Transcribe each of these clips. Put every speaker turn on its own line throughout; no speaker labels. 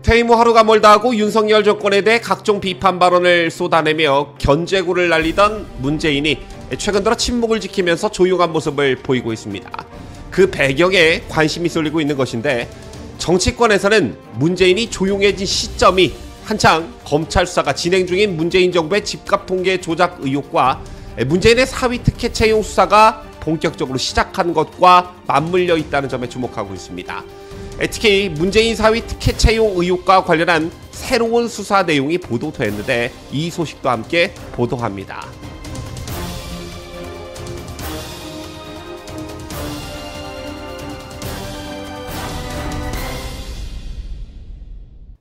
퇴임 후 하루가 멀다 하고 윤석열 정권에 대해 각종 비판 발언을 쏟아내며 견제구를 날리던 문재인이 최근 들어 침묵을 지키면서 조용한 모습을 보이고 있습니다. 그 배경에 관심이 쏠리고 있는 것인데, 정치권에서는 문재인이 조용해진 시점이 한창 검찰 수사가 진행 중인 문재인 정부의 집값 통계 조작 의혹과 문재인의 사위 특혜 채용 수사가 본격적으로 시작한 것과 맞물려 있다는 점에 주목하고 있습니다. 특히 문재인 사위 특혜 채용 의혹과 관련한 새로운 수사 내용이 보도됐는데, 이 소식도 함께 보도합니다.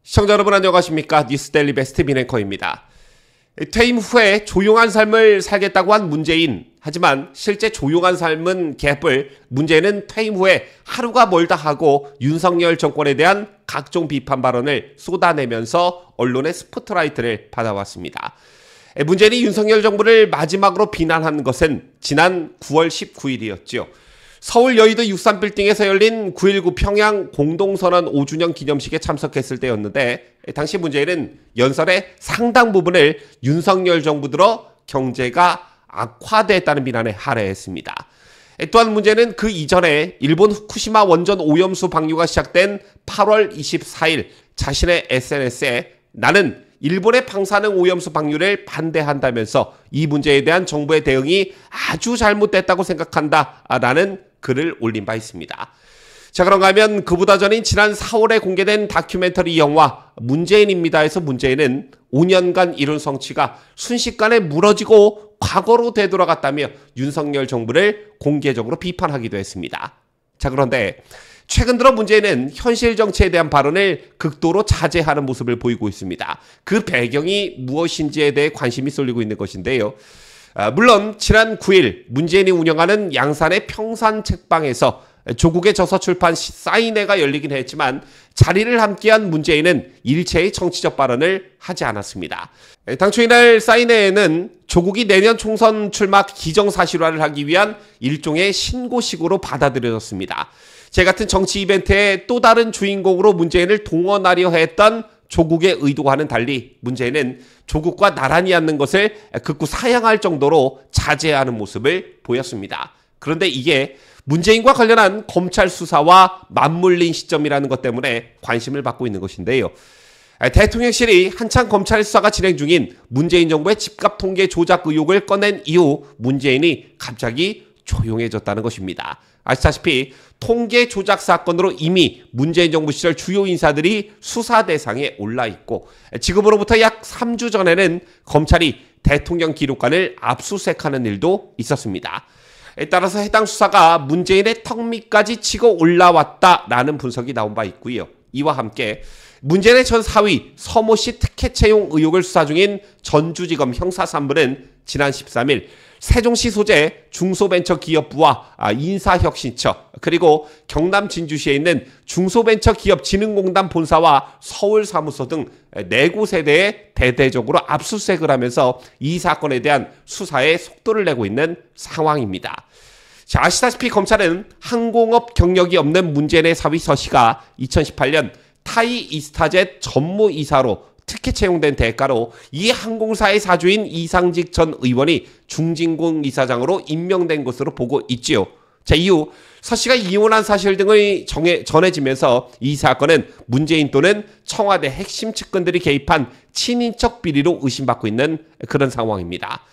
시청자 여러분 안녕하십니까? 뉴스데일리 베스트 빈앵커입니다. 퇴임 후에 조용한 삶을 살겠다고 한 문재인. 하지만 실제 조용한 삶은 개뿔. 문재인은 퇴임 후에 하루가 멀다 하고 윤석열 정권에 대한 각종 비판 발언을 쏟아내면서 언론의 스포트라이트를 받아왔습니다. 문재인이 윤석열 정부를 마지막으로 비난한 것은 지난 9월 19일이었죠. 서울 여의도 63빌딩에서 열린 9.19 평양 공동선언 5주년 기념식에 참석했을 때였는데, 당시 문재인은 연설의 상당 부분을 윤석열 정부 들어 경제가 악화됐다는 비난에 할애했습니다. 또한 문재인은 그 이전에 일본 후쿠시마 원전 오염수 방류가 시작된 8월 24일 자신의 SNS에 나는 일본의 방사능 오염수 방류를 반대한다면서 이 문제에 대한 정부의 대응이 아주 잘못됐다고 생각한다 라는 글을 올린 바 있습니다. 자, 그런가 하면 그보다 전인 지난 4월에 공개된 다큐멘터리 영화 문재인입니다에서 문재인은 5년간 이룬 성취가 순식간에 무너지고 과거로 되돌아갔다며 윤석열 정부를 공개적으로 비판하기도 했습니다. 자, 그런데 최근 들어 문재인은 현실 정치에 대한 발언을 극도로 자제하는 모습을 보이고 있습니다. 그 배경이 무엇인지에 대해 관심이 쏠리고 있는 것인데요. 물론 지난 9일 문재인이 운영하는 양산의 평산 책방에서 조국의 저서 출판 사인회가 열리긴 했지만 자리를 함께한 문재인은 일체의 정치적 발언을 하지 않았습니다. 당초 이날 사인회에는 조국이 내년 총선 출마 기정사실화를 하기 위한 일종의 신고식으로 받아들여졌습니다. 제 같은 정치 이벤트의 또 다른 주인공으로 문재인을 동원하려 했던 조국의 의도와는 달리 문재인은 조국과 나란히 앉는 것을 극구 사양할 정도로 자제하는 모습을 보였습니다. 그런데 이게 문재인과 관련한 검찰 수사와 맞물린 시점이라는 것 때문에 관심을 받고 있는 것인데요. 대통령실이 한창 검찰 수사가 진행 중인 문재인 정부의 집값 통계 조작 의혹을 꺼낸 이후 문재인이 갑자기 조용해졌다는 것입니다. 아시다시피 통계 조작 사건으로 이미 문재인 정부 시절 주요 인사들이 수사 대상에 올라 있고, 지금으로부터 약 3주 전에는 검찰이 대통령 기록관을 압수수색하는 일도 있었습니다. 따라서 해당 수사가 문재인의 턱 밑까지 치고 올라왔다라는 분석이 나온 바 있고요. 이와 함께 문재인의 전 사위 서모 씨 특혜 채용 의혹을 수사 중인 전주지검 형사 3부는 지난 13일 세종시 소재 중소벤처기업부와 인사혁신처, 그리고 경남 진주시에 있는 중소벤처기업진흥공단 본사와 서울사무소 등 4곳에 대해 대대적으로 압수수색을 하면서 이 사건에 대한 수사에 속도를 내고 있는 상황입니다. 자, 아시다시피 검찰은 항공업 경력이 없는 문재인의 사위 서 씨가 2018년 타이 이스타젯 전무이사로 특혜 채용된 대가로 이 항공사의 사주인 이상직 전 의원이 중진공 이사장으로 임명된 것으로 보고 있지요. 자, 이후 서 씨가 이혼한 사실 등이 전해지면서 이 사건은 문재인 또는 청와대 핵심 측근들이 개입한 친인척 비리로 의심받고 있는 그런 상황입니다.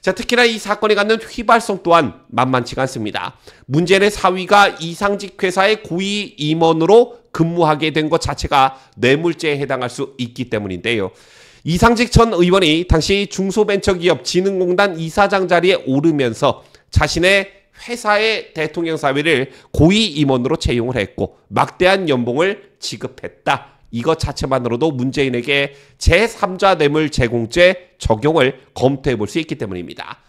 자, 특히나 이 사건이 갖는 휘발성 또한 만만치가 않습니다. 문재인의 사위가 이상직 회사의 고위 임원으로 근무하게 된 것 자체가 뇌물죄에 해당할 수 있기 때문인데요. 이상직 전 의원이 당시 중소벤처기업 진흥공단 이사장 자리에 오르면서 자신의 회사의 대통령 사위를 고위 임원으로 채용을 했고 막대한 연봉을 지급했다. 이것 자체만으로도 문재인에게 제3자 뇌물제공죄 적용을 검토해 볼 수 있기 때문입니다.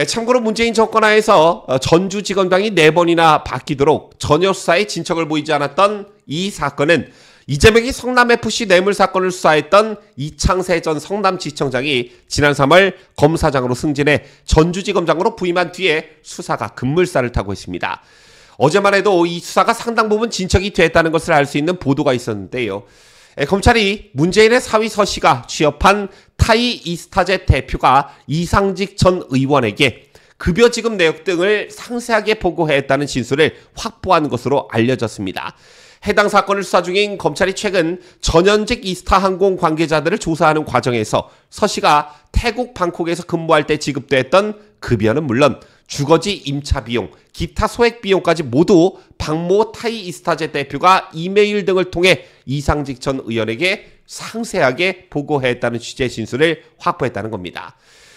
참고로 문재인 정권 하에서 전주지검장이 4번이나 바뀌도록 전혀 수사에 진척을 보이지 않았던 이 사건은 이재명이 성남FC 뇌물 사건을 수사했던 이창세 전 성남지청장이 지난 3월 검사장으로 승진해 전주지검장으로 부임한 뒤에 수사가 급물살을 타고 있습니다. 어제만 해도 이 수사가 상당 부분 진척이 됐다는 것을 알 수 있는 보도가 있었는데요. 검찰이 문재인의 사위 서 씨가 취업한 타이 이스타제 대표가 이상직 전 의원에게 급여 지급 내역 등을 상세하게 보고했다는 진술을 확보한 것으로 알려졌습니다. 해당 사건을 수사 중인 검찰이 최근 전현직 이스타항공 관계자들을 조사하는 과정에서 서 씨가 태국 방콕에서 근무할 때 지급됐던 급여는 물론 주거지 임차 비용, 기타 소액 비용까지 모두 박모 타이 이스타제 대표가 이메일 등을 통해 이상직 전 의원에게 상세하게 보고했다는 취지의 진술을 확보했다는 겁니다.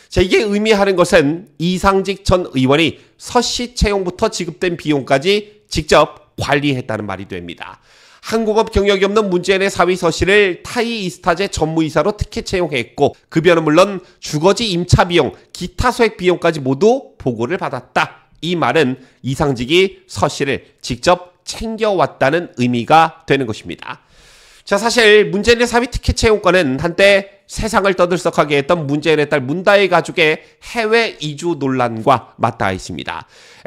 자, 이게 의미하는 것은 이상직 전 의원이 서 씨 채용부터 지급된 비용까지 직접 관리했다는 말이 됩니다. 항공업 경력이 없는 문재인의 사위 서 씨를 타이 이스타제 전무이사로 특혜 채용했고 급여는 물론 주거지 임차 비용, 기타 소액 비용까지 모두 보고를 받았다. 이 말은 이상직이 서 씨를 직접 챙겨왔다는 의미가 되는 것입니다. 자, 사실 문재인의 사위 특혜 채용권은 한때 세상을 떠들썩하게 했던 문재인의 딸 문다혜 가족의 해외 이주 논란과 맞닿아 있습니다.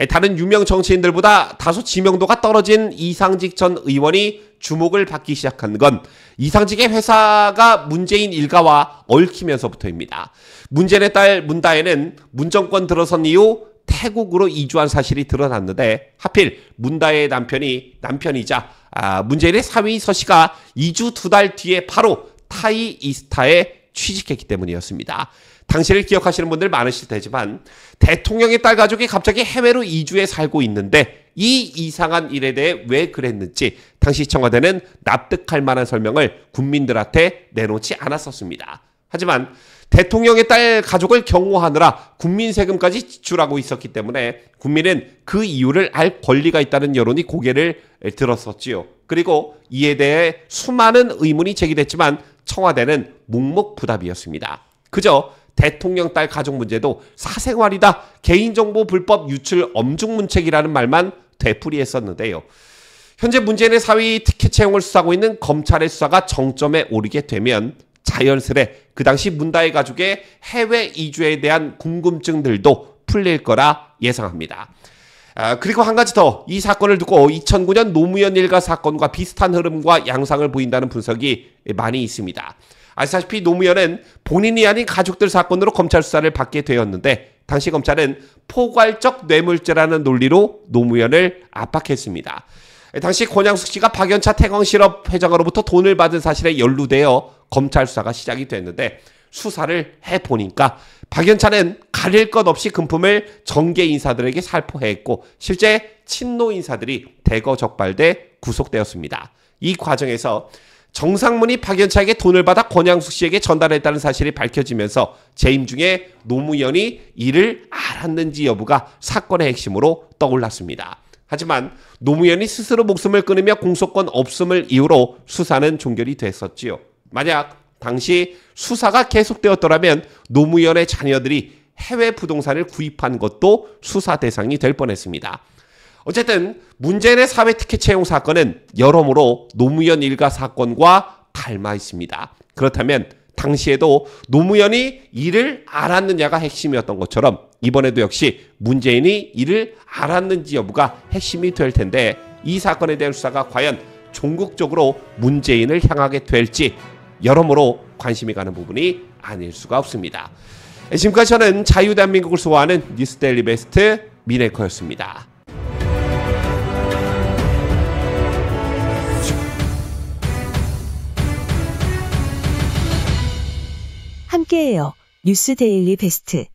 다른 유명 정치인들보다 다소 지명도가 떨어진 이상직 전 의원이 주목을 받기 시작한 건 이상직의 회사가 문재인 일가와 얽히면서부터입니다. 문재인의 딸 문다혜는 문정권 들어선 이후 태국으로 이주한 사실이 드러났는데 하필 문다혜의 남편이자 문재인의 사위 서 씨가 이주 2달 뒤에 바로 타이 이스타에 취직했기 때문이었습니다. 당시를 기억하시는 분들 많으실 테지만 대통령의 딸 가족이 갑자기 해외로 이주해 살고 있는데 이 이상한 일에 대해 왜 그랬는지 당시 청와대는 납득할 만한 설명을 국민들한테 내놓지 않았었습니다. 하지만 대통령의 딸 가족을 경호하느라 국민 세금까지 지출하고 있었기 때문에 국민은 그 이유를 알 권리가 있다는 여론이 고개를 들었었지요. 그리고 이에 대해 수많은 의문이 제기됐지만 청와대는 묵묵부답이었습니다. 그저 대통령 딸 가족 문제도 사생활이다, 개인정보 불법 유출 엄중문책이라는 말만 되풀이했었는데요. 현재 문재인의 사위 특혜 채용을 수사하고 있는 검찰의 수사가 정점에 오르게 되면 자연스레 그 당시 문다혜 가족의 해외 이주에 대한 궁금증들도 풀릴 거라 예상합니다. 그리고 한 가지 더, 이 사건을 두고 2009년 노무현 일가 사건과 비슷한 흐름과 양상을 보인다는 분석이 많이 있습니다. 아시다시피 노무현은 본인이 아닌 가족들 사건으로 검찰 수사를 받게 되었는데 당시 검찰은 포괄적 뇌물죄라는 논리로 노무현을 압박했습니다. 당시 권양숙 씨가 박연차 태광실업 회장으로부터 돈을 받은 사실에 연루되어 검찰 수사가 시작이 됐는데 수사를 해보니까 박연차는 가릴 것 없이 금품을 정계 인사들에게 살포했고 실제 친노 인사들이 대거 적발돼 구속되었습니다. 이 과정에서 정상문이 박연차에게 돈을 받아 권양숙 씨에게 전달했다는 사실이 밝혀지면서 재임 중에 노무현이 이를 알았는지 여부가 사건의 핵심으로 떠올랐습니다. 하지만 노무현이 스스로 목숨을 끊으며 공소권 없음을 이유로 수사는 종결이 됐었지요. 만약 당시 수사가 계속되었더라면 노무현의 자녀들이 해외 부동산을 구입한 것도 수사 대상이 될 뻔했습니다. 어쨌든 문재인의 사회 특혜 채용 사건은 여러모로 노무현 일가 사건과 닮아 있습니다. 그렇다면 당시에도 노무현이 이를 알았느냐가 핵심이었던 것처럼 이번에도 역시 문재인이 이를 알았는지 여부가 핵심이 될 텐데 이 사건에 대한 수사가 과연 종국적으로 문재인을 향하게 될지 여러모로 관심이 가는 부분이 아닐 수가 없습니다. 지금까지 저는 자유대한민국을 소화하는 뉴스데일리 베스트 민앵커였습니다.
함께해요. 뉴스데일리 베스트.